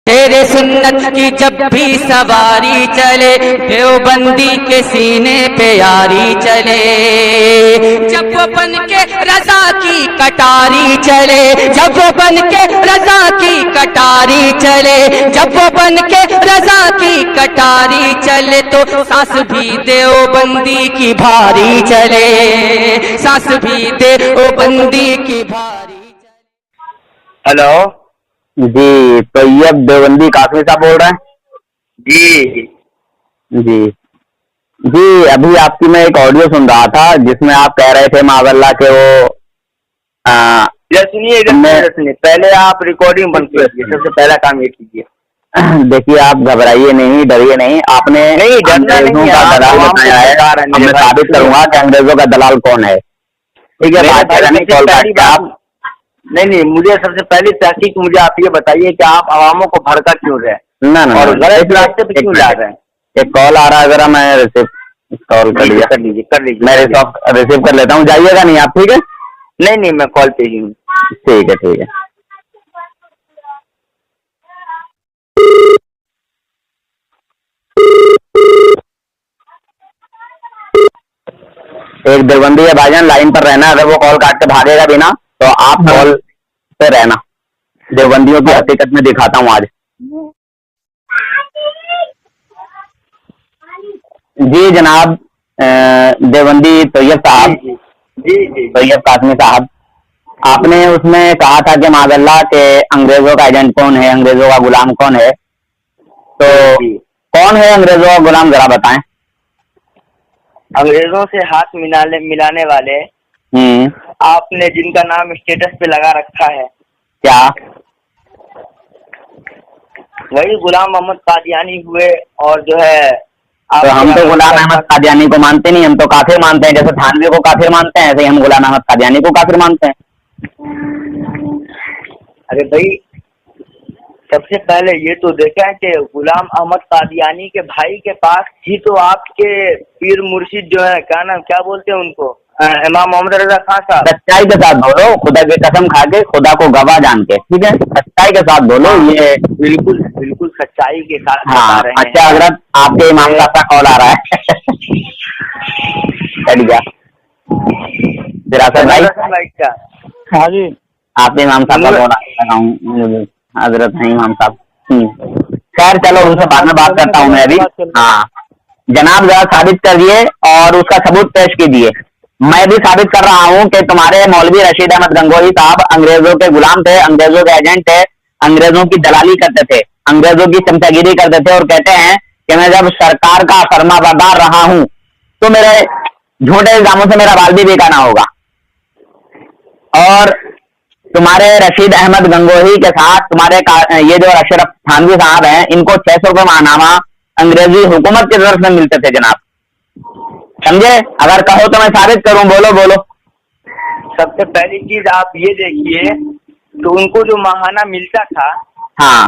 تیرے سنت کی جب بھی سواری چلے دیوبندی کے سینے پہ یاری چلے، جب وہ بن کے رضا کی کٹاری چلے، جب وہ بن کے رضا کی کٹاری چلے، جب وہ بن کے رضا کی کٹاری چلے تو سانس بھی دیوبندی کی بھاری چلے، سانس بھی دیوبندی کی بھاری چلے۔ ہلو جی طیب دیوبندی قاسمی صاحب بول رہے ہیں؟ جی جی جی ابھی آپ کی میں ایک آڈیو سن رہا تھا جس میں آپ کہہ رہے تھے معاذاللہ کہ وہ سنیے پہلے آپ ریکارڈنگ بند کیجیے، سب سے پہلا کام یہ کیجیے۔ دیکھیے آپ گھبرائیے نہیں، ڈریے نہیں، آپ نے انگریزوں کا دلال بتایا ہے، میں ثابت کروں گا کہ انگریزوں کا دلال کون ہے۔ ٹھیک ہے، بات نہیں مجھے سب سے پہلی تحقیق مجھے آپ یہ بتائیے کہ آپ عواموں کو بھڑکا کیوں رہے ہیں اور غلط راستے پہ کیوں جا رہے ہیں؟ ایک کال آ رہا ہے، ذرا میں ریسیو کال کر لیجیے، میں ریسیو کر لیتا ہوں، جائیے گا نہیں آپ؟ ٹھیک ہے، نہیں میں کال پہ ہی ہوں۔ ٹھیک ہے ٹھیک ہے۔ ایک دیوبندی ہے بھائی جان، لائن پر رہنا، اگر وہ کال کاٹ کے بھاگے گا بھی نا تو آپ کال پہ رہنا، دیوبندیوں کی حقیقت میں دکھاتا ہوں آج۔ جی جناب، دیوبندی طیب صاحب، جی طیب قاسمی صاحب، آپ نے اس میں کہا تھا کہ معاذاللہ کہ انگریزوں کا ایجنٹ کون ہے، انگریزوں کا غلام کون ہے، تو کون ہے انگریزوں کا غلام، ذرا بتائیں۔ انگریزوں سے ہاتھ ملانے والے آپ نے جن کا نام اسٹیٹس پہ لگا رکھا ہے، کیا وہی غلام محمد قادیانی ہوئے؟ اور جو ہے تو ہم تو غلام احمد قادیانی کو مانتے نہیں، ہم تو کافر مانتے ہیں، جیسے تھانوی کو کافر مانتے ہیں ایسے ہی ہم غلام احمد قادیانی کو کافر مانتے ہیں۔ ارے بھائی سب سے پہلے یہ تو دیکھا ہے کہ غلام احمد قادیانی کے بھائی کے پاس ہی تو آپ کے پیر مرشد جو ہے، کیا نام، کیا بولتے ہیں ان کو، امام محمد رضا خان صاحب۔ سچائی کے ساتھ بولو، خدا کی قسم کھا کے، خدا کو گواہ جان کے، ٹھیک ہے، سچائی کے ساتھ بولو۔ یہ بالکل سچائی کے ساتھ ہاں بتا رہے ہیں۔ اچھا حضرت، آپ کے امام صاحب کا کال آ رہا ہے، چل گیا وراثت بھائی۔ ہاں جی، آپ کے امام صاحب کا کال آ رہا ہوں، حضرت ہیں امام صاحب۔ خیر چلو ان سے بعد میں بات کرتا ہوں میں ابھی۔ ہاں جناب ذرا ثابت کریے اور اس کا ثبوت پیش کیجیے۔ میں بھی ثابت کر رہا ہوں کہ تمہارے مولوی رشید احمد گنگوہی صاحب انگریزوں کے غلام تھے، انگریزوں کے ایجنٹ تھے، انگریزوں کی دلالی کرتے تھے، انگریزوں کی چمچا گیری کرتے تھے، اور کہتے ہیں کہ میں جب سرکار کا فرما بردار رہا ہوں تو میرے جھوٹے الزاموں سے میرا بال بھی بیکانا ہوگا۔ اور تمہارے رشید احمد گنگوہی کے ساتھ تمہارے یہ جو اشرف تھانوی صاحب ہیں، ان کو 600 روپے ماہنامہ انگریزی حکومت کی طرف سے ملتے تھے جناب، سمجھے؟ اگر کہو تو میں ثابت کروں، بولو۔ سب سے پہلی چیز آپ یہ دیکھیے کہ ان کو جو ماہانہ ملتا تھا، ہاں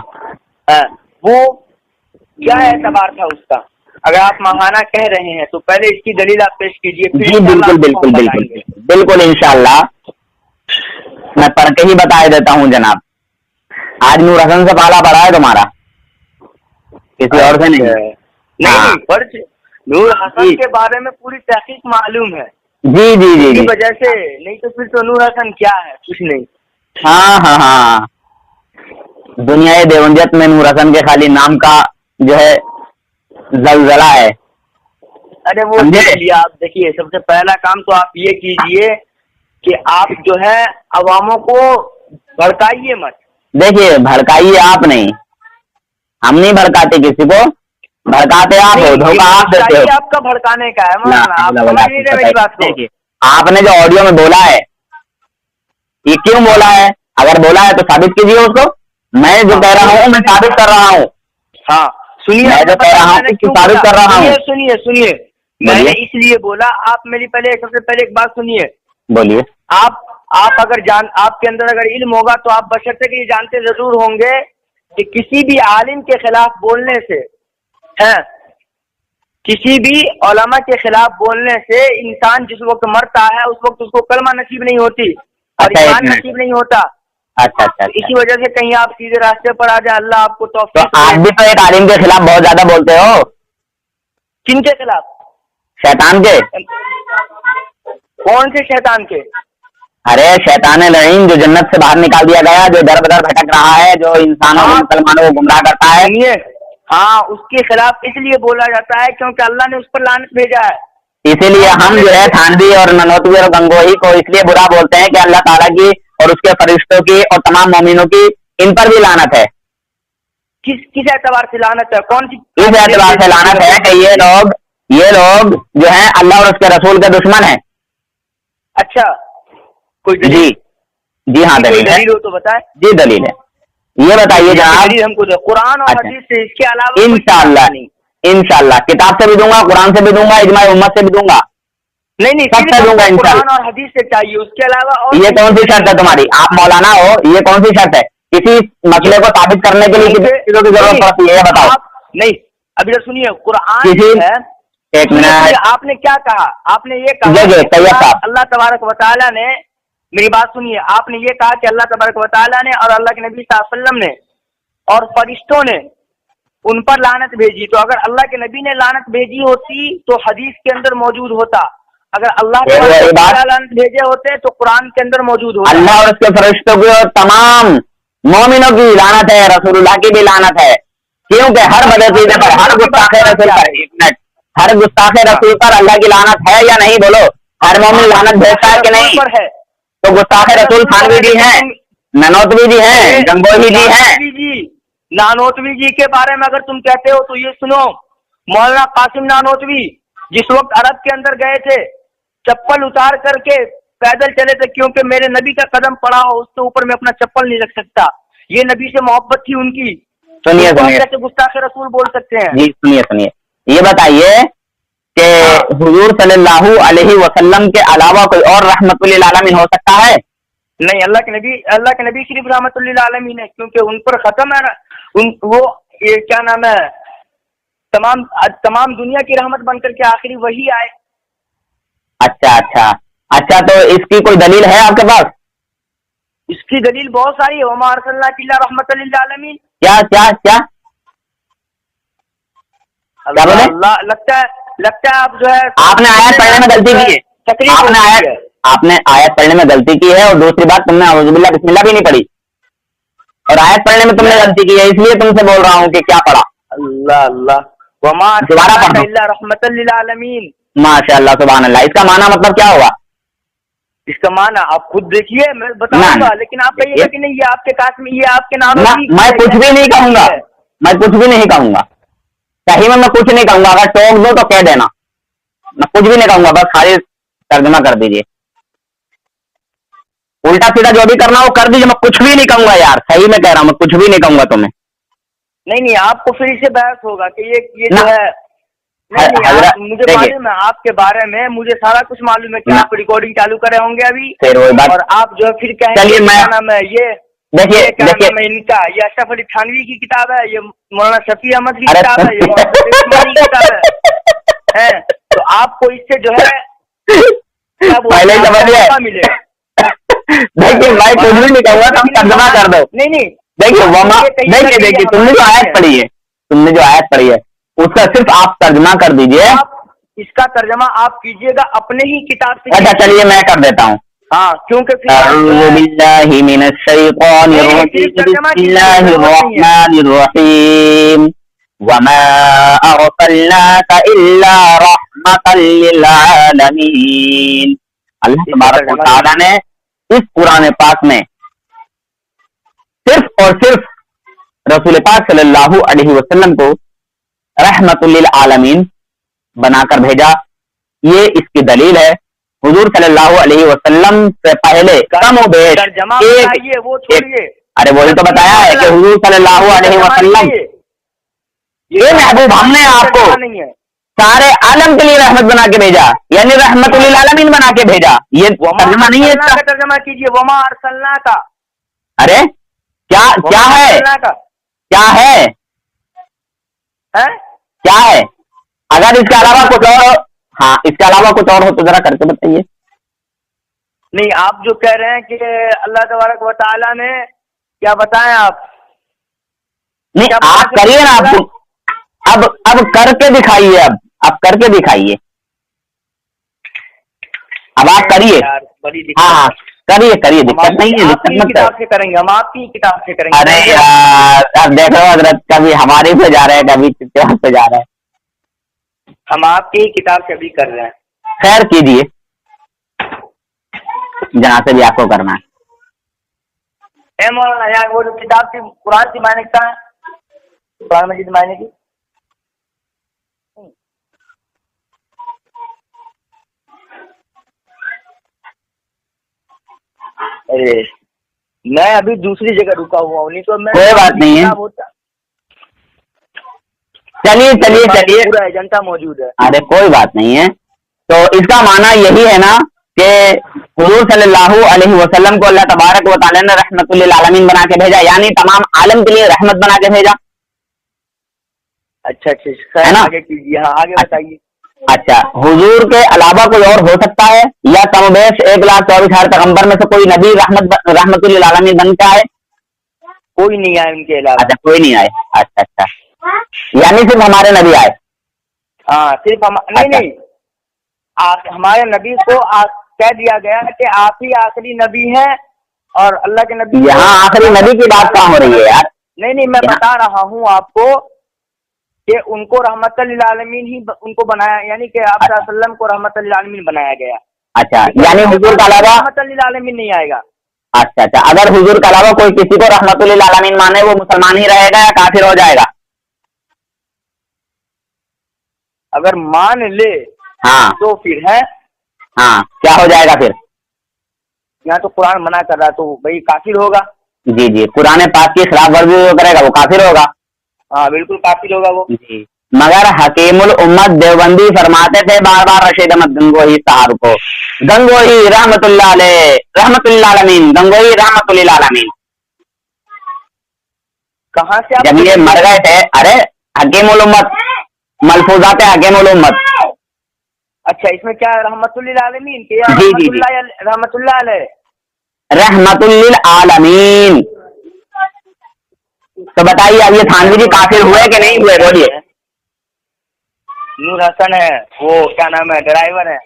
وہ کیا اعتبار تھا اس کا؟ اگر آپ ماہانہ کہہ رہے ہیں تو پہلے اس کی دلیل آپ پیش کیجیے۔ جی بالکل انشاءاللہ میں پڑھ کے ہی بتا دیتا ہوں جناب۔ آج نور حسن سے پالا پڑا ہے تمہارا، کسی اور سے نہیں۔ فرض نور حسن کے بارے میں پوری تحقیق معلوم ہے۔ جی کی وجہ سے، نہیں تو پھر تو نور حسن کیا ہے، کچھ نہیں۔ ہاں دنیا دیوبندیت میں نور حسن کے خالی نام کا جو ہے زلزلہ ہے۔ ارے وہ آپ دیکھیے، سب سے پہلا کام تو آپ یہ کیجئے کہ آپ جو ہے عواموں کو بھڑکائیے مت۔ دیکھیے بھڑکائیے آپ نہیں، ہم نہیں بھڑکاتے کسی کو، بھڑکاتے آپ ہو، دھوکہ آپ دیتے ہو۔ آپ کا بھڑکانے کا ہے، آپ سمجھ نہیں رہے میری بات کو۔ آپ نے جو آڈیو میں بولا ہے یہ کیوں بولا ہے؟ اگر بولا ہے تو ثابت کیجیے اس کو۔ میں جو کہہ رہا ہوں میں ثابت کر رہا ہوں۔ ہاں سنیے، میں جو کہہ رہا ہوں ثابت کر رہا ہوں۔ سنیے میں نے اس لیے بولا، آپ میری سب سے پہلے ایک بات سنیے۔ بولیے۔ آپ اگر آپ کے اندر اگر علم ہوگا تو آپ بشرطے کہ یہ جانتے ضرور ہوں گے کہ کسی بھی عالم کے خلاف بولنے سے، کسی بھی علماء کے خلاف بولنے سے انسان جس وقت مرتا ہے اس وقت اس کو کلمہ نصیب نہیں ہوتی اور ایمان نصیب نہیں ہوتا۔ अच्छा अच्छा अच्छा। इसी वजह से कहीं आप सीधे रास्ते पर आ जाए, अल्लाह आपको तो तौफीक आप दे। भी तो एक आलिम के खिलाफ बहुत ज्यादा बोलते हो। किनके खिलाफ? शैतान के। कौन से शैतान के? अरे शैतान लईन, जो जन्नत से बाहर निकाल दिया गया, जो दर बदर भटक रहा है, जो इंसानों को, मुसलमानों को गुमराह करता है। सुनिए, हाँ, उसके खिलाफ इसलिए बोला जाता है क्योंकि अल्लाह ने उस पर लानत भेजा है। इसीलिए हम जो है थानवी और ननौतवी और गंगोही को इसलिए बुरा बोलते हैं कि अल्लाह ताला की और उसके फरिश्तों की और तमाम मोमिनों की इन पर भी लानत है। किस एतबार से लानत है? कौन सी? इस एतबार से लानत है कि ये लोग जो है अल्लाह और उसके रसूल के दुश्मन हैं। अच्छा, कोई जी दलील? जी हाँ, कोई दलील है दलील हो तो बताए। जी, दलील है। ये बताइए जनाब। दलील हमको दो, कुरान और अच्छा, हदीस से, इसके अलावा कोई इंशाअल्लाह नहीं। इंशाअल्लाह किताब से भी दूंगा, कुरान से भी दूंगा, इजमा उम्मत से भी दूंगा, नहीं सब से दूंगा कुरान इंशाअल्लाह। और हदीस से चाहिए, उसके अलावा और ये कौन सी शर्त है तुम्हारी? आप मौलाना हो, ये कौन सी शर्त है? किसी मसले को साबित करने के लिए कितनी चीजों की जरूरत पड़ती है, ये बताओ। नहीं, अभी तो सुनिए, कुरान किसी है। एक मिनट, आपने क्या कहा? आपने ये कहा जगह तैयब साहब, अल्लाह तबारक व तआला ने, मेरी बात सुनिए, आपने ये कहा कि अल्लाह तबारक व तआला ने और अल्लाह के नबी सल्लल्लाहु अलैहि वसल्लम ने और फरिश्तों ने उन पर लानत भेजी। तो अगर अल्लाह के नबी ने लानत भेजी होती तो हदीस के अंदर मौजूद होता, अगर अल्लाह ने लानत भेजे होते तो कुरान के अंदर मौजूद होता। अल्लाह और उसके फरिश्तों की और तमाम मोमिनों की लानत है, रसूलुल्लाह की भी लानत है, क्योंकि हर बदअकीदे पर, हर गुस्ताखे रसूल पर, एक मिनट, हर गुस्ताखे रसूल पर अल्लाह की लानत है या नहीं? बोलो, हर मोमिन लानत भेजता है कि नहीं? है तो गुस्ताखे रसूल थानवी जी हैं, ननौतवी जी हैं, गंगोही जी हैं। नानोतवी जी के बारे में अगर तुम कहते हो तो ये सुनो, मौलाना कासिम नानोतवी जिस वक्त अरब के अंदर गए थे, चप्पल उतार करके पैदल चले थे, क्योंकि मेरे नबी का कदम पड़ा हो उसके ऊपर मैं अपना चप्पल नहीं रख सकता। ये नबी से मोहब्बत थी उनकी। सुनिए कैसे गुस्ताखे रसूल बोल सकते हैं? जी सुनिए, ये बताइए कि हुजूर सल्लल्लाहु अलैहि वसल्लम के अलावा कोई और रहमतुल्लिल आलमीन हो सकता है? नहीं, अल्लाह के नबी सिर्फ रहमतुल्लिल आलमीन है, क्योंकि उन पर खत्म है ये क्या नाम है, तमाम दुनिया की रहमत बनकर के आखिरी वही आए। अच्छा, तो इसकी कोई दलील है आपके पास? इसकी दलील बहुत सारी है। वमा अरसलनाका इल्ला रहमतल लिल आलमीन। क्या बोले? लगता है आप जो है आपने आयत पढ़ने में गलती की है। आपने आयत पढ़ने में गलती की है, और दूसरी बात, तुमने औज़ुबिल्लाह बिस्मिल्लाह भी नहीं पढ़ी, और आयत पढ़ने में तुमने गलती की है, इसलिए तुमसे बोल रहा हूँ कि क्या पढ़ा। अल्लाह वमा अरसलनाका इल्ला रहमतल लिल आलमीन। माशाअल्लाह, सुभान अल्लाह। इसका माना मतलब क्या हुआ? इसका माना आप खुद देखिए, मैं बताऊंगा, लेकिन आप कहिएगा कि नहीं ये आपके काश में, ये आपके नाम। मैं कुछ भी नहीं कहूंगा, मैं कुछ भी नहीं कहूंगा, सही में मैं कुछ नहीं कहूंगा। अगर टोक दो तो कह देना, मैं कुछ भी नहीं कहूंगा, बस खाली तर्जुमा कर दीजिए। उल्टा सीधा जो भी करना हो कर दीजिए, मैं कुछ भी नहीं कहूंगा यार, सही में कह रहा हूँ, मैं कुछ भी नहीं कहूंगा तुम्हें। नहीं, आपको फिर इससे बहस होगा कि ये जो है, नहीं, मुझे मालूम है आपके बारे में, मुझे सारा कुछ मालूम है कि आप रिकॉर्डिंग चालू करे होंगे अभी, फिर वही बात, और आप जो है फिर कहेंगे क्या नाम है, ये देखिए इनका, ये अशरफ अली थानवी की किताब है, ये मौलाना शफी अहमद की किताब है, ये मौलाना की किताब है। तो आपको इससे जो है पहले समझिए, देखिए मैं कुछ भी नहीं कहूँगा, तुम तर्जुमा कर दो। नहीं, देखिए तुमने जो आयत पढ़ी है उसका सिर्फ आप तर्जुमा कर दीजिए। इसका तर्जुमा आप कीजिएगा अपने ही किताब से। अच्छा चलिए मैं कर देता हूँ। हाँ, क्योंकि वमा अरसलनाका इल्ला रहमतल लिल आलमीन। अल्लाह तबारक व तआला ने इस कुरान पाक में सिर्फ और सिर्फ रसूल पाक सल्लल्लाहु अलैहि वसल्लम को रहमतुल लिल आलमीन बनाकर भेजा। ये इसकी दलील है। हुजूर सल्लल्लाहु अलैहि वसल्लम से पहले कम व बेश अरे वही तो बताया है कि हुजूर सल्लल्लाहु अलैहि वसल्लम, ये महबूब हमने आपको सारे आलम के लिए रहमत बना के भेजा, यानी रहमतुल लिल आलमीन बना के भेजा। ये तर्जुमा नहीं है इसका। तर्जुमा कीजिए, वमा अरसलनाका। अरे क्या है, क्या है? अगर इसके अलावा कुछ और, हाँ इसके अलावा कुछ और हो तो जरा करके बताइए। نہیں آپ جو کہہ رہے ہیں کہ اللہ تبارک و تعالیٰ نے کیا بتائیں آپ نہیں آپ کریے نا, آپ اب کر کے دکھائیے, اب کر کے دکھائیے, اب آپ کریے. ہاں کریے دقت نہیں ہے, دقت مت کتاب سے کریں گے, ہم آپ کی کتاب سے کریں گے. ارے یار اب دیکھو حضرت, کبھی ہماری پہ جا رہے ہیں, کبھی پہ جا رہے ہیں. ہم آپ کی کتاب سے ابھی کر رہے ہیں. خیر کیجیے جہاں سے بھی آپ کو کرنا ہے. اے مولانا یار وہ جو کتاب کی قرآن کی معنی کا ہے, قرآن مجید معنی کی ارے میں ابھی دوسری جگہ رکا ہوا ہوں, نہیں تو میں کوئی بات نہیں ہے, چلیے پورا ایجنٹا موجود ہے. ارے کوئی بات نہیں ہے. تو اس کا معنی یہی ہے نا کہ حضور صلی اللہ علیہ وسلم کو اللہ تبارک و تعالی نے رحمت للعالمین بنا کے بھیجا, یعنی تمام عالم کے لیے رحمت بنا کے بھیجا. اچھا خیر آگے کیجیے. ہاں آگے بتائیے. اچھا, حضور کے علاوہ کوئی اور ہو سکتا ہے یا کم و بیش 1,24,000 پیغمبر میں سے کوئی نبی رحمت للعالمین بن کے آئے؟ کوئی نہیں آئے ان کے علاوہ. اچھا کوئی نہیں آئے. اچھا یعنی صرف ہمارے نبی آئے. ہاں صرف نہیں ہمارے نبی کو کہہ دیا گیا کہ آپ ہی آخری نبی ہیں, اور اللہ کے نبی یہاں آخری نبی کی بات کہاں ہو رہی ہے یار؟ نہیں میں بتا رہا ہوں آپ کو کہ ان کو رحمت للعالمین ہی ان کو بنایا, یعنی کہ آپ صلی اللہ علیہ وسلم کو رحمت للعالمین بنایا گیا. اچھا یعنی حضور کے علاوہ رحمت للعالمین نہیں آئے گا. اچھا اگر حضور کے علاوہ کوئی کسی کو رحمت للعالمین مانے وہ مسلمان ہی رہے گا یا کافر ہو جائے گا؟ اگر مان لے ہاں تو پھر ہے. ہاں کیا ہو جائے گا پھر؟ یہاں تو قرآن منع کر رہا ہے تو بھائی کافر ہوگا. جی قرآن پاک کی خلاف ورزی جو کرے گا وہ کافر ہوگا. ہاں بالکل کافر ہوگا وہ. جی مگر حکیم الامت دیوبندی فرماتے تھے بار بار رشید احمد گنگوہی صاحب کو, گنگوہی رحمت اللہ علیہ رحمت للعالمین, گنگوہی رحمت للعالمین. کہاں سے جب یہ مر گئے تھے, ارے حکیم الامت ملفوظات حکیم الامت. اچھا اس میں کیا رحمت للعالمین جی رحمت اللہ علیہ رحمت للعالمین. تو بتائیے اب یہ تھانوی جی کافر ہوئے کہ نہیں ہوئے؟ بولیے. نور حسن ہے وہ کیا نام ہے, ڈرائیور ہے.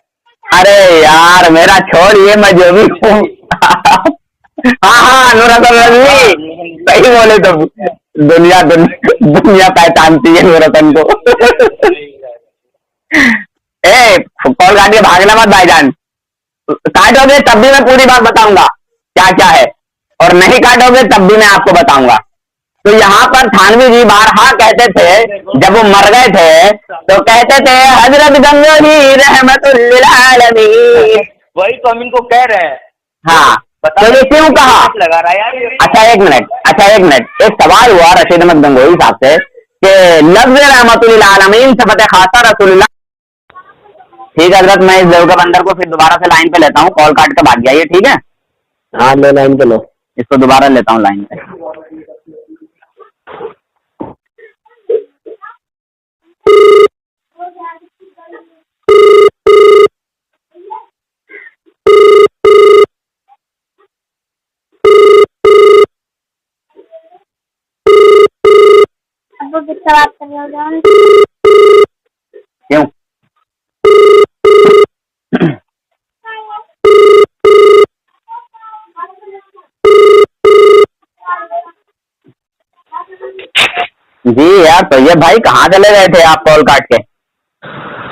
ارے یار میرا چھوڑیے, میں جو بھی ہوں. ہاں نور حسن رضوی صحیح بولے تو دنیا پہچانتی ہے نور حسن کو. کال کاٹ کے بھاگنا مت بھائی جان, کاٹو گے تب بھی میں پوری بات بتاؤں گا کیا ہے, اور نہیں کاٹو گے تب بھی میں آپ کو بتاؤں گا. تو یہاں پر تھانوی جی بارہا کہتے تھے جب وہ مر گئے تھے تو کہتے تھے حضرت گنگوہی رحمت للعالمین. وہی تو ہم ان کو کہہ رہے ہیں. ہاں تو یہ کیوں کہا؟ لگا رہا ہے یار. اچھا ایک منٹ ایک سوال ہوا رشید احمد گنگوہی صاحب سے کہ لفظ رحمت للعالمین صفت خاصہ رسول اللہ. ٹھیک ہے حضرت, میں اس دیوگا بندر کو پھر دوبارہ سے لائن پہ لیتا ہوں, کال کاٹ کے بھاگ جائیے. ٹھیک ہے ہاں لو لائن پہ لو, اس کو دوبارہ لیتا ہوں لائن پہ. کیوں جی یار طیب بھائی کہاں چلے گئے تھے آپ کال کاٹ کے؟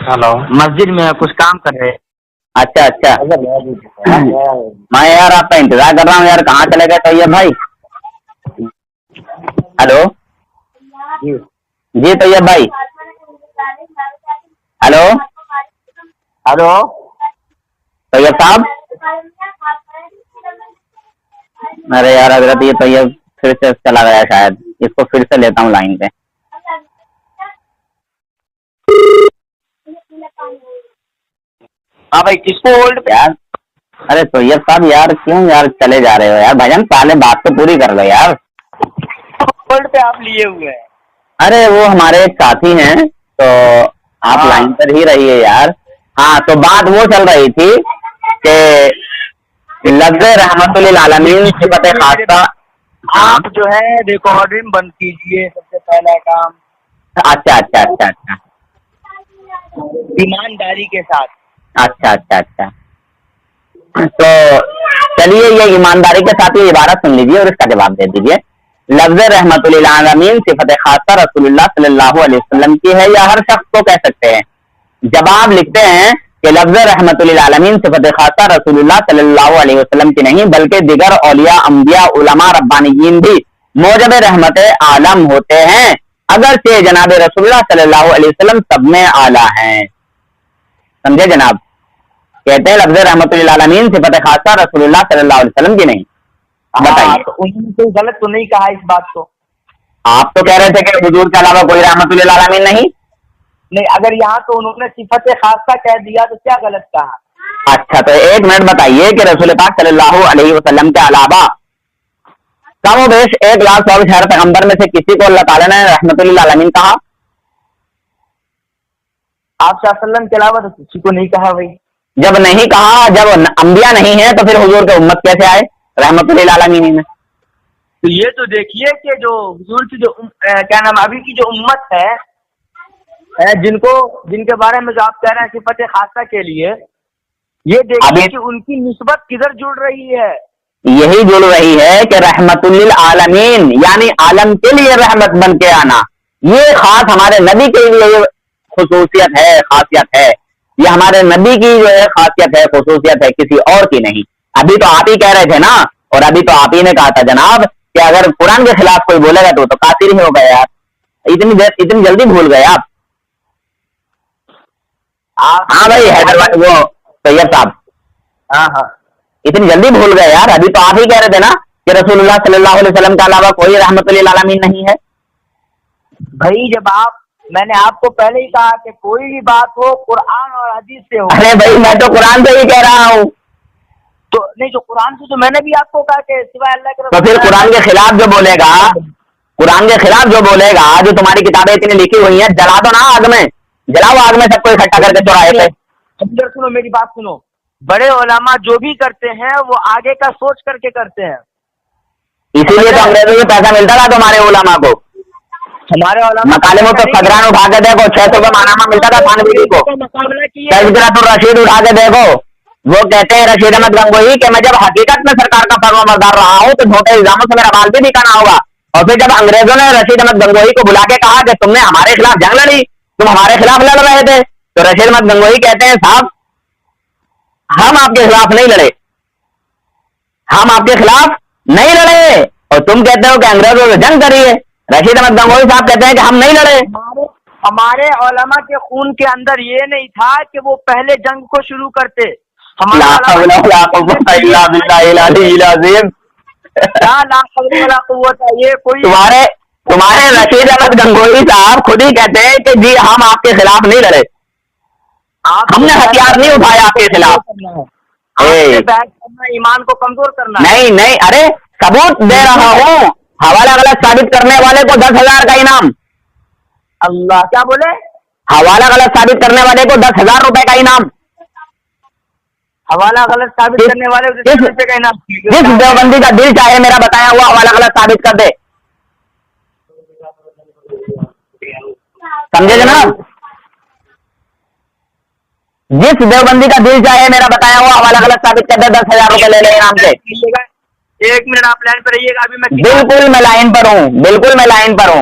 ہلو مسجد میں کچھ کام کر رہے. اچھا میں یار آپ کا انتظار کر رہا ہوں یار, کہاں چلے گئے طیب بھائی؟ ہلو جی طیب بھائی. ہلو طیب صاحب. ارے یار حضرت یہ طیب پھر سے چلا گیا شاید, اس کو پھر سے لیتا ہوں لائن پہ. ہاں بھائی کس کو ہولڈ پہ یار ارے طیب صاحب یار کیوں یار چلے جا رہے ہو یار بھجن, پہلے بات تو پوری کر لو یار. ہولڈ پہ آپ لیے ہوئے ہیں؟ ارے وہ ہمارے ایک ساتھی ہیں تو آپ لائن پر ہی رہیے یار. ہاں تو بات وہ چل رہی تھی کہ लफ्ज़ रहमतुल लिल आलमीन सिफत खासा। आप जो है रिकॉर्डिंग बंद कीजिए, सबसे पहला काम अच्छा अच्छा अच्छा अच्छा ईमानदारी के साथ। अच्छा अच्छा अच्छा। तो चलिए ये ईमानदारी के साथ ये इबारत सुन लीजिए और इसका जवाब दे दीजिए। लफ्ज़ रहमतुल लिल आलमीन सिफत खासा रसूलुल्लाह सल्लल्लाहु अलैहि वसल्लम की है या हर शख्स को कह सकते हैं? जवाब लिखते हैं कि लफ्ज़ रहमतुल लिल आलमीन सिफत खासा रसूलुल्लाह सल्लल्लाहु अलैहि वसल्लम की नहीं बल्कि दिगर औलिया अंबिया उलमा रब्बानियीन भी मौजब रहमत आलम होते हैं, अगरचे जनाब रसूलुल्लाह सल्लल्लाहु अलैहि वसल्लम सब में आला हैं। समझे जनाब? कहते हैं लफ्ज़ रहमतुल लिल आलमीन सिफत खासा रसूलुल्लाह सल्लल्लाहु अलैहि वसल्लम की नहीं। बताइए। तो उन्होंने कोई गलत तो नहीं कहा इस बात को? आप तो कह रहे थे कि हुजूर के अलावा कोई रहमतुल लिल आलमीन नहीं। नहीं, अगर यहाँ तो उन्होंने सिफत खासा कह दिया तो क्या गलत कहा? अच्छा तो एक मिनट बताइए कि रसूल पाक सल्लल्लाहु अलैहि वसल्लम के अलावा कम बेश 1,24,000 पैगंबर में से किसी को अल्लाह ताला ने रहमतुल लिल आलमीन कहा? आप सल्लल्लाहु अलैहि वसल्लम के अलावा तो किसी को नहीं कहा भाई। जब नहीं कहा, जब अंबिया नहीं है तो फिर हुजूर के उम्मत कैसे आए रहमतुल लिल आलमीन में? तो ये तो देखिए कि जो हुजूर की जो क्या नाम अभी की जो उम्मत है जिनके बारे में जो आप कह रहे हैं सिफत खासा के लिए, ये देखिए कि उनकी निस्बत किधर जुड़ रही है। यही जुड़ रही है कि रहमतुल लिल आलमीन यानी आलम के लिए रहमत बन के आना, ये खास हमारे नबी के लिए खुसूसियत है, खासियत है। ये हमारे नबी की जो है खासियत है, खुसूसियत है, किसी और की नहीं। अभी तो आप ही कह रहे थे ना, और अभी तो आप ही ने कहा था जनाब कि अगर कुरान के खिलाफ कोई बोलेगा तो काफिर ही हो गए यार। इतनी जल्दी भूल गए आप। हाँ भाई हैदराबाद वो सैयद साहब, हाँ हाँ इतनी जल्दी भूल गए यार। अभी तो आप ही कह रहे थे ना कि रसूलुल्लाह सल्लल्लाहु अलैहि वसल्लम के अलावा कोई रहमतुल लिल आलमीन नहीं है। भाई मैंने आपको पहले ही कहा कि कोई भी बात हो कुरान और हदीस से हो। अरे भाई मैं तो कुरान से ही कह रहा हूँ। तो नहीं, जो कुरान से तो मैंने भी आपको कहा कि सिवाय अल्लाह के तो फिर कुरान के खिलाफ जो बोलेगा, कुरान के खिलाफ जो बोलेगा, जो तुम्हारी किताबें इतनी लिखी हुई हैं, जला दो ना आग में, जलाओ आग में सबको इकट्ठा करके चौराहे पे। अंदर सुनो, मेरी बात सुनो। बड़े उलमा जो भी करते हैं वो आगे का सोच करके करते हैं। इसीलिए तो अंग्रेजों से पैसा मिलता था तुम्हारे उलमा को। हमारे उलमा मकाले में तो सदरान उठा के देखो, 600 रुपये मानामा मिलता था थानवी को। मुकाबला किया। तज़किरतुर रशीद उठा के देखो, वो कहते हैं रशीद अहमद गंगोही कि मैं जब हकीकत में सरकार का फर्माबरदार रहा हूँ तो झूठे इल्जामों से मेरा बाल भी दिखाना होगा। और फिर जब अंग्रेजों ने रशीद अहमद गंगोही को बुला के कहा कि तुमने हमारे खिलाफ जंग लड़ी, तुम हमारे खिलाफ लड़ रहे थे, तो रशीद अहमद गंगोही कहते हैं साहब हम आपके खिलाफ नहीं लड़े, हम आपके खिलाफ नहीं लड़े, और तुम कहते हो कि अंग्रेजों से जंग करी है। रशीद अहमद गंगोही साहब कहते हैं कि हम नहीं लड़े। हमारे उलमा के खून के अंदर ये नहीं था कि वो पहले जंग को शुरू करते। ये कोई तुम्हारे रशीद अहमद गंगोही साहब खुद ही कहते हैं कि जी हम आपके खिलाफ नहीं लड़े, हमने हथियार नहीं उठाए आपके खिलाफ। ईमान को कमजोर करना नहीं नहीं, अरे सबूत दे रहा हूँ, हवाला गलत साबित करने वाले को 10,000 का इनाम। अल्लाह क्या बोले? हवाला गलत साबित करने वाले को 10,000 रुपए का इनाम। हवाला गलत साबित करने वाले को 10,000 रुपए का इनाम। जिस देवबंदी का दिल चाहे मेरा बताया हुआ हवाला गलत साबित कर दे। समझे जनाब? जिस देवबंदी का दिल चाहे मेरा बताया हुआ हवाला गलत साबित कर दे, 10,000 रुपए ले ले इनाम के। 1 मिनट आप लाइन पर रहिएगा, अभी मैं बिल्कुल मैं लाइन पर हूँ, बिल्कुल मैं लाइन पर हूँ।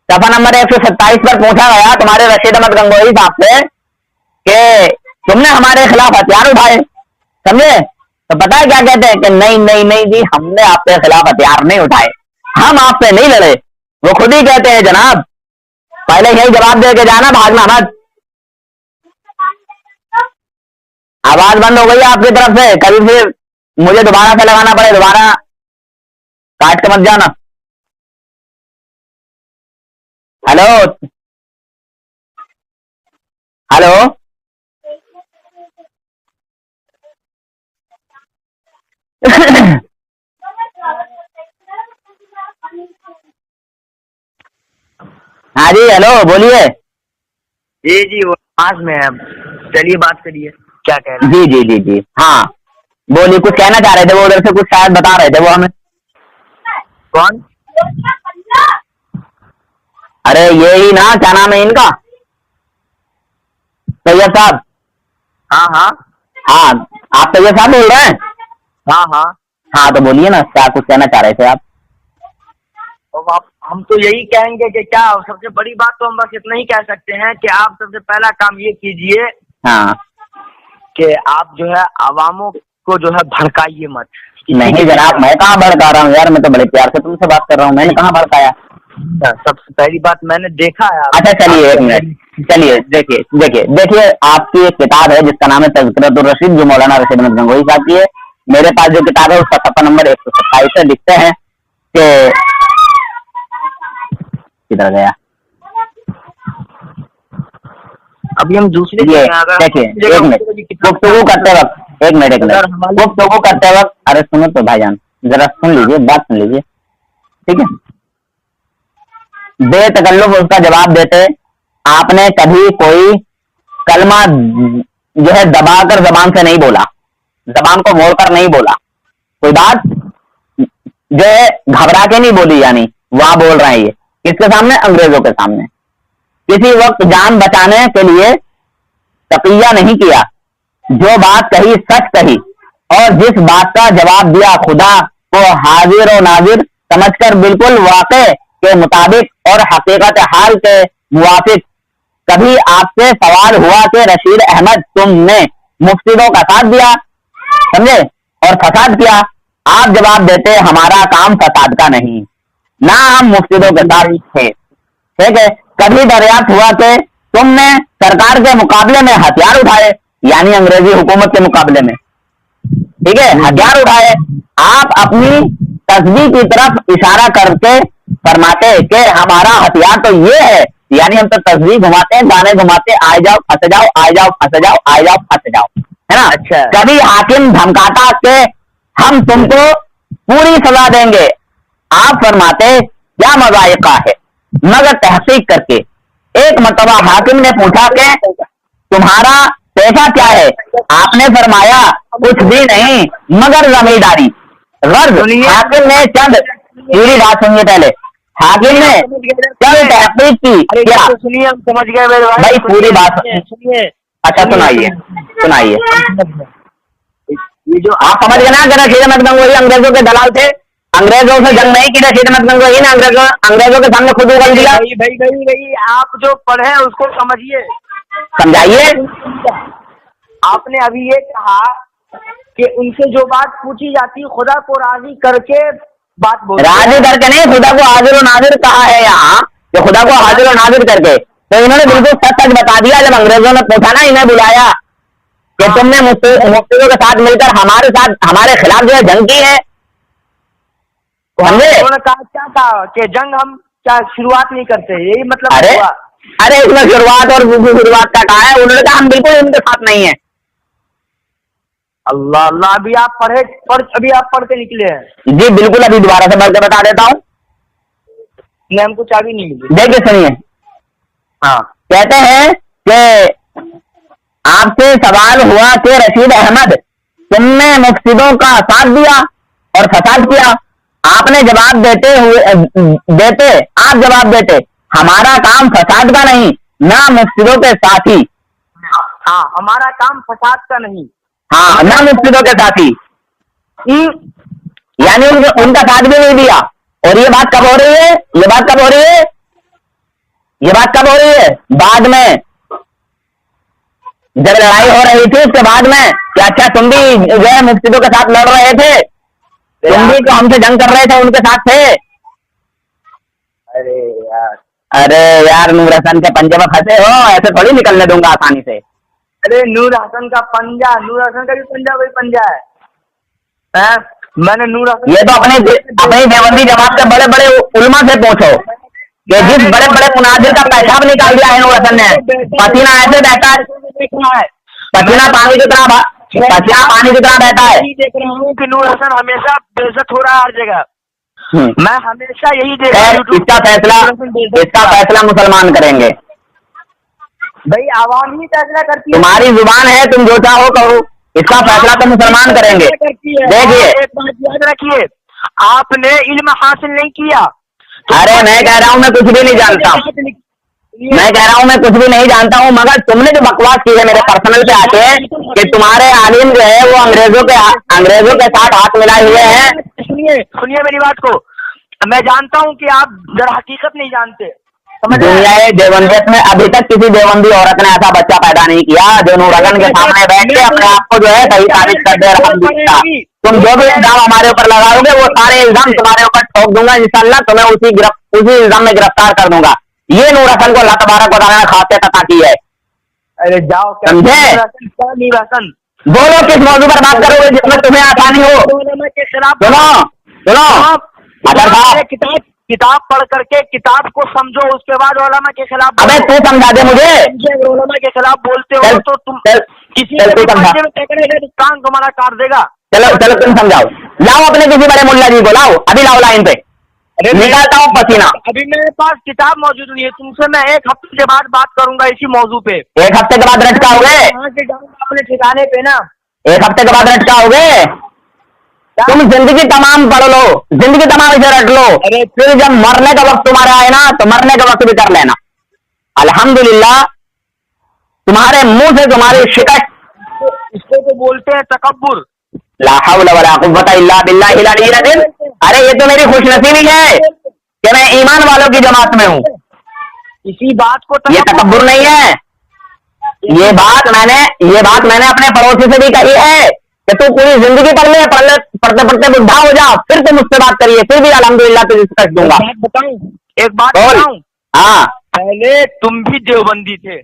सफा नंबर 127 पर पूछा गया तुम्हारे रशीद अहमद गंगोही साहब से कि तुमने हमारे खिलाफ हथियार उठाए, समझे? तो पता है क्या कहते हैं कि नहीं नहीं नहीं जी हमने आपके खिलाफ हथियार नहीं उठाए, हम आपसे नहीं लड़े। वो खुद ही कहते हैं जनाब, पहले यही जवाब दे के जाना, भागना मत। आवाज बंद हो गई आपकी तरफ से, कभी फिर मुझे दोबारा से लगाना पड़े, दोबारा काट के मत जाना। हेलो हेलो हाँ जी हेलो बोलिए। जी वो पास में है, चलिए बात करिए, क्या कह रहे हैं? जी जी जी जी हाँ, बोलिए, कुछ कहना चाह रहे थे वो, उधर से कुछ शायद बता रहे थे वो हमें। कौन? अरे ये ही ना, क्या नाम है इनका, सैयद साहब। हाँ हाँ हाँ, आप सैयद साहब बोल रहे हैं? हाँ हाँ। हाँ तो बोलिए ना, क्या कुछ कहना चाह रहे थे आप? तो आप, हम तो यही कहेंगे कि क्या सबसे बड़ी बात तो हम बस इतना ही कह सकते हैं कि आप सबसे पहला काम ये कीजिए हाँ, कि आप जो है आवामों को जो है भड़काइए मत। नहीं जनाब, मैं कहाँ भड़का रहा हूँ यार, मैं तो बड़े प्यार से तुमसे बात कर रहा हूँ, मैंने कहाँ भड़काया? सबसे पहली बात मैंने देखा है। अच्छा चलिए एक मिनट, चलिए देखिए आपकी एक किताब है जिसका नाम है तज़किरतुर रशीद, जो मौलाना रशीद अहमद गंगोही साहब की है। मेरे पास जो किताब है उसका सफ़ा नंबर 127 है। लिखते हैं कि किधर गया, अभी हम दूसरे ये देखिए एक मिनट, गुफ्तगू करते वक्त एक मिनट गुफ्तगू करते वक्त, अरे सुनो तो भाईजान, जरा सुन लीजिए, बात सुन लीजिए, ठीक है? बेतकल्लुफ उसका जवाब देते, आपने कभी कोई कलमा जो है दबाकर जबान से नहीं बोला, जबान को मोड़कर नहीं बोला, कोई बात जो है घबरा के नहीं बोली, यानी वहां बोल रहे हैं ये किसके सामने? अंग्रेजों के सामने। किसी वक्त जान बचाने के लिए तकिया नहीं किया, जो बात कही सच कही, और जिस बात का जवाब दिया खुदा को हाजिर और नाजिर समझकर बिल्कुल वाक़े के मुताबिक और हकीकत हाल के मुवाफिक। कभी आपसे सवाल हुआ कि रशीद अहमद तुमने मुफ्तिदों का साथ दिया, समझे, और फसाद किया, आप जवाब देते हमारा काम फसाद का नहीं, ना हम मुफ्तिदों के साथ थे, ठीक है? कभी दरियाफ्त हुआ कि तुमने सरकार के मुकाबले में हथियार उठाए, यानी अंग्रेजी हुकूमत के मुकाबले में, ठीक है, हथियार उठाए, आप अपनी तस्बीह की तरफ इशारा करके फरमाते कि हमारा हथियार तो ये है, यानी हम तो तस्बीह घुमाते हैं, गाने घुमाते, आए जाओ फंस जाओ, आए जाओ फंस जाओ, आए जाओ फंस जाओ, है ना? अच्छा। कभी हाकिम धमकाता कि हम तुमको पूरी सजा देंगे, आप फरमाते क्या मज़ाइक़ा है, मगर तहकीक करके। एक मर्तबा हाकिम ने पूछा कि तुम्हारा पेशा क्या है, आपने फरमाया कुछ भी नहीं मगर जमींदारी। गर्ज हाकिम ने चंद, पूरी बात सुनिए पहले, हाकिम ने चंद तहकीक की, क्या सुनिए, हम समझ गए मेरे भाई, पूरी बात सुनिए। अच्छा सुनाइए सुनाइए। ये जो आप समझ गए ना कि रशीद अहमद गंगोही अंग्रेजों के दलाल थे, अंग्रेजों से जंग नहीं की रशीद अहमद गंगोही ने, अंग्रेजों के सामने खुद उगल दिया। भाई आप जो पढ़े हैं उसको समझिए, समझाइए। आपने अभी ये कहा कि उनसे जो बात पूछी जाती खुदा को राजी करके बात बोल, राजी करके नहीं, खुदा को हाजिर और नाजिर कहा है यहाँ, कि खुदा को हाजिर और नाजिर करके। तो इन्होंने बिल्कुल सच सच बता दिया। जब अंग्रेजों ने पूछा ना, इन्हें बुलाया कि तुमने मुफ्तियों के साथ मिलकर हमारे खिलाफ जो है जंग की है, उन्होंने कहा क्या कहा कि जंग हम क्या शुरुआत नहीं करते, यही मतलब अरे हुआ। अरे इसमें शुरुआत और शुरुआत का कहा है, उन्होंने कहा हम बिल्कुल इनके साथ नहीं है। अल्लाह अल्लाह, अभी आप पढ़ के निकले हैं? जी बिल्कुल, अभी दोबारा से बढ़ के बता देता हूँ। नहीं, हमको चाबी नहीं मिली। देखिए सुनिए, हाँ, कहते हैं कि आपसे सवाल हुआ कि रशीद अहमद तुमने मुफ्तिदों का साथ दिया और फसाद किया, आपने जवाब आप जवाब देते हमारा काम फसाद का नहीं, ना मुफ्तिदों के साथी। हाँ, हमारा काम फसाद का नहीं, हाँ, ना मुफ्तिदों के साथी, यानी उनका साथ भी नहीं दिया। और ये बात कब हो रही है? ये बात कब हो रही है? बाद में, जब लड़ाई हो रही थी उसके बाद में, क्या अच्छा तुम भी जो है मुफ्तिदों के साथ लड़ रहे थे, तुम भी तो हमसे जंग कर रहे थे, उनके साथ थे। अरे यार नूर हसन के पंजे में फंसे हो, ऐसे थोड़ी निकलने दूंगा आसानी से। अरे नूर हसन का पंजा, नूर हसन का भी पंजा वही पंजा है। मैंने नूर हसन, ये तो अपनी देवबंदी जमात के बड़े बड़े उलमा से पूछो कि जिस बड़े बड़े मुनाजिर का पेशाब निकाल दिया है नूर हसन ने, पसीना ऐसे बहता है, पसीना पानी की तरह बहता है। देख रहा हूँ कि नूर हसन हमेशा बेइज्जत हो रहा है हर जगह। मैं हमेशा यही देख रहा हूँ। इसका फैसला मुसलमान करेंगे भाई, आवाम ही फैसला करती है। तुम्हारी जुबान है, तुम जो चाहो कहो, इसका फैसला तो मुसलमान करेंगे। देखिए, एक बात याद रखिए, आपने इल्म हासिल नहीं किया। अरे मैं कह रहा हूँ मैं कुछ भी नहीं जानता, मैं कह रहा हूँ मैं कुछ भी नहीं जानता हूँ, मगर तुमने जो बकवास की है मेरे पर्सनल पे आके कि तुम्हारे आलिम जो है वो अंग्रेजों के साथ हाथ मिलाए हुए हैं। सुनिए मेरी बात को, मैं जानता हूँ कि आप दर हकीकत नहीं जानते। दुनिया देवबंदियत में अभी तक किसी देवबंदी औरत ने ऐसा बच्चा पैदा नहीं किया जो नूरगन के सामने बैठ के अपने आप को जो है सही साबित कर दे रहा। तुम जो भी इल्जाम हमारे ऊपर लगाओगे वो सारे इल्जाम तुम्हारे ऊपर ठोक दूंगा इंशाल्लाह, तुम्हें उसी इल्जाम में गिरफ्तार कर दूंगा। ये नूर हसन को अल्लाह तबारक व तआला ने खासियत अता की है। अरे जाओ, समझे? नीर हसन बोलो किस मौजूद पर बात करोगे जिसमें तुम्हें आसानी हो। सुनो सुनो अदर साहब, किताब पढ़ करके किताब को समझो, उसके बाद उलमा के खिलाफ। अबे तू समझा दे मुझे। उलमा के खिलाफ बोलते हो तो तुम किसी में पकड़ेगा तो कान तुम्हारा काट देगा। चलो चलो तुम समझाओ, लाओ अपने किसी बड़े मुल्ला जी को लाओ, अभी लाओ लाइन पे, निकालता हूँ पसीना। अभी मेरे पास किताब मौजूद नहीं है, तुमसे मैं एक हफ्ते के बाद बात करूंगा इसी मौजू पे। एक हफ्ते के बाद रटकाओगे? अपने ठिकाने पे ना, एक हफ्ते के बाद रटकाओगे? तुम जिंदगी तमाम पढ़ लो, जिंदगी तमाम इसे रट लो, फिर जब मरने का वक्त तुम्हारा आए ना तो मरने का वक्त भी कर लेना। अल्हम्दुलिल्लाह तुम्हारे मुंह से तुम्हारी शिकस्त, इसको तो बोलते हैं तकब्बुर। ला हौला वला कुव्वता इल्ला बिल्लाहिल अलील अज़ीम। अरे ये तो मेरी खुशनसीबी है कि मैं ईमान वालों की जमात में हूँ। इसी बात को ये तकब्बुर नहीं है। ये बात मैंने अपने पड़ोसी से भी कही है कि तू पूरी जिंदगी पढ़ते पढ़ते बुढ़ा हो जा, फिर तुम मुझसे बात करिए, फिर भी अल्हम्दुलिल्लाह तुझे शिकस्त दूंगा। एक बात बताऊं? हाँ, पहले तुम भी देवबंदी थे।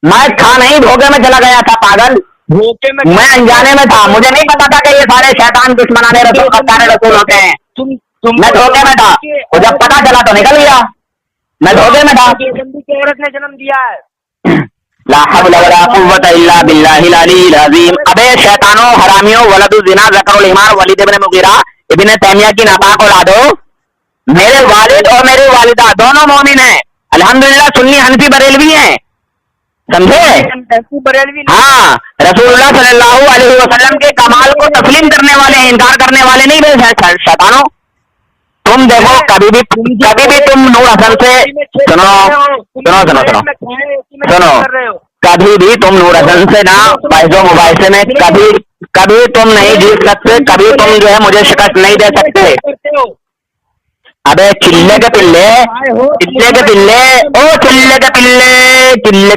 मैं था नहीं, धोखे में चला गया था पागल, धोखे में मैं अनजाने में था, मुझे नहीं पता था कि ये सारे शैतान दुश्मनाने रसूल खत्ताने रसूल होते हैं। मैं धोखे में था, और जब पता चला तो निकल गया। मैं धोखे में था। देवबंदी की औरत ने जन्म दिया है। ला हौला वला कुव्वता इल्ला बिल्लाहिल अलील अज़ीम। अबे शैतानों, हरामियों, वलदु ज़िना, ज़करुल हिमार, वलीद इब्न मुगीरा, इब्न तैमिया की नापाक औलादो, मेरे वालिद और मेरी वालिदा दोनों मोमिन हैं, अल्हम्दुलिल्लाह, सुन्नी हनफी बरेलवी हैं, समझे? हाँ, रसूलुल्लाह सल्लल्लाहु अलैहि वसल्लम के कमाल को तस्लीम करने वाले, इनकार करने वाले नहीं बे शैतानों। तुम देखो कभी भी तुम नूर हसन से सुनो कभी भी तुम नूर हसन से ना बैजो मुबाइसे में कभी तुम नहीं जीत सकते, कभी तुम जो है मुझे शिकस्त नहीं दे सकते। अबे चिल्ले के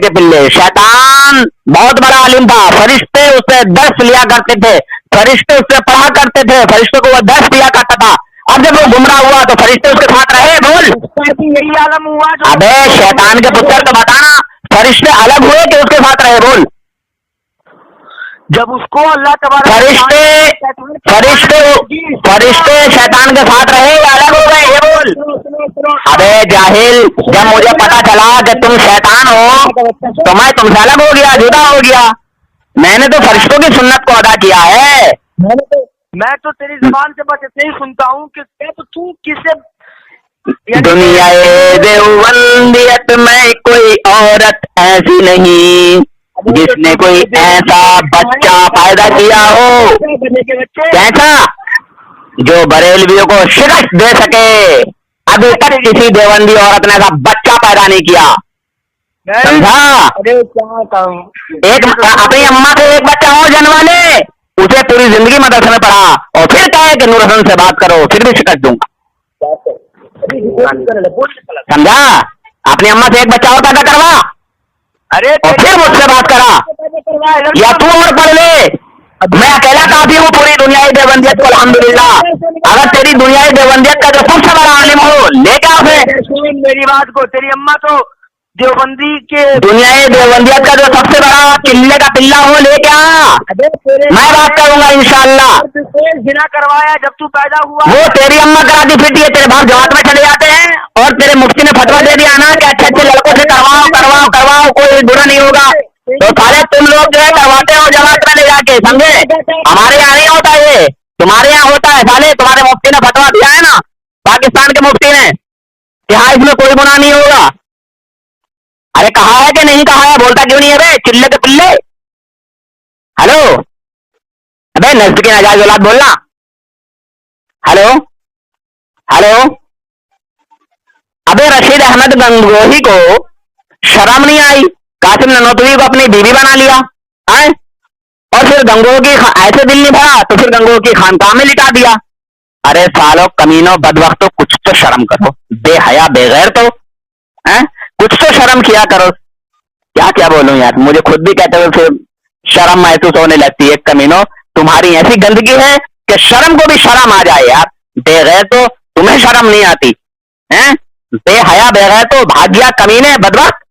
पिल्ले, शैतान बहुत बड़ा आलिम था, फरिश्ते उससे दर्स लिया करते थे, फरिश्ते उससे पढ़ा करते थे, फरिश्तों को वो दर्स दिया करता था। अब जब वो गुमराह हुआ तो फरिश्ते उसके साथ रहे? बोल। यही आलम हुआ। अबे शैतान के पुत्र तो बताना, फरिश्ते अलग हुए कि उसके साथ रहे? बोल। जब उसको अल्लाह तबारक फरिश्ते शैतान के साथ रहे या अलग हो गए? ये बोल। अबे जाहिल, जब मुझे पता चला कि तुम शैतान हो तो मैं तुमसे अलग हो गया, जुदा हो गया। मैंने तो फरिश्तों की सुन्नत को अदा किया है। मैं तो तेरी जुबान से बस इतना ही सुनता हूँ कि तो तू किसे दुनिया देवबंदियत में कोई औरत ऐसी नहीं जिसने कोई ऐसा बच्चा पैदा किया हो, कैसा जो बरेलवियों को शिकस्त दे सके। अभी तक किसी देवबंदी औरत ने ऐसा बच्चा पैदा नहीं किया, समझा? एक अपनी अम्मा से एक बच्चा और जन्मा ले, उसे पूरी जिंदगी मदरसे में पढ़ा और फिर कहे कि नूर हसन से बात करो, फिर भी शिकस्त दूंगा, समझा? अपनी अम्मा से एक बच्चा और पैदा करवा और फिर मुझसे बात करा, या तू और पढ़ ले। मैं अकेला काफी हूँ पूरी दुनियाई देवबंदियत को, अल्हम्दुलिल्लाह। अगर तेरी दुनियाई देवबंदियत का जो सबसे बड़ा आलिम हो ले क्या उसे? मेरी बात को, तेरी अम्मा तो देवबंदी के दुनियाई देवबंदियत का जो सबसे बड़ा किले का पिल्ला हो ले क्या? मैं बात करूंगा इंशाअल्लाह। जिना करवाया जब तू पैदा हुआ, वो तेरी अम्मा कराती फिरती है, तेरे बाप जमात में चले जाते हैं और तेरे मुफ्ती ने फतवा दे दिया ना कि अच्छे अच्छे लड़कों से करवाओ, कोई बुरा नहीं होगा। तो सारे तुम लोग जो है करवाते हो जमात में ले जाके, समझे? हमारे यहाँ नहीं होता ये, तुम्हारे यहाँ होता है। साले तुम्हारे मुफ्ती ने फतवा दिया है ना, पाकिस्तान के मुफ्ती ने, कि हाँ इसमें कोई गुनाह नहीं होगा। अरे कहा है कि नहीं कहा है? बोलता क्यों नहीं है बे चिल्ले के पिल्ले? हेलो। अबे नस्ल की नाजायज औलाद बोलना। हेलो हेलो, अबे रशीद अहमद गंगोही को शर्म नहीं आई, कासिम ननोतवी को अपनी बीवी बना लिया है, और फिर गंगोह की ऐसे दिल नहीं भरा तो फिर गंगोह की खानकाह में लिटा दिया। अरे सालो कमीनों बदवक्तों, कुछ तो शर्म करो, बेहया बेगैर तो हैं, कुछ तो शर्म किया करो। क्या क्या बोलूं यार, मुझे खुद भी कहते हुए फिर शर्म महसूस होने लगती है। कमीनों, तुम्हारी ऐसी गंदगी है कि शर्म को भी शर्म आ जाए यार। बेगैर तो तुम्हें शर्म नहीं आती हैं, बेहया बेगैर तो भागिया कमीने बदवक्त।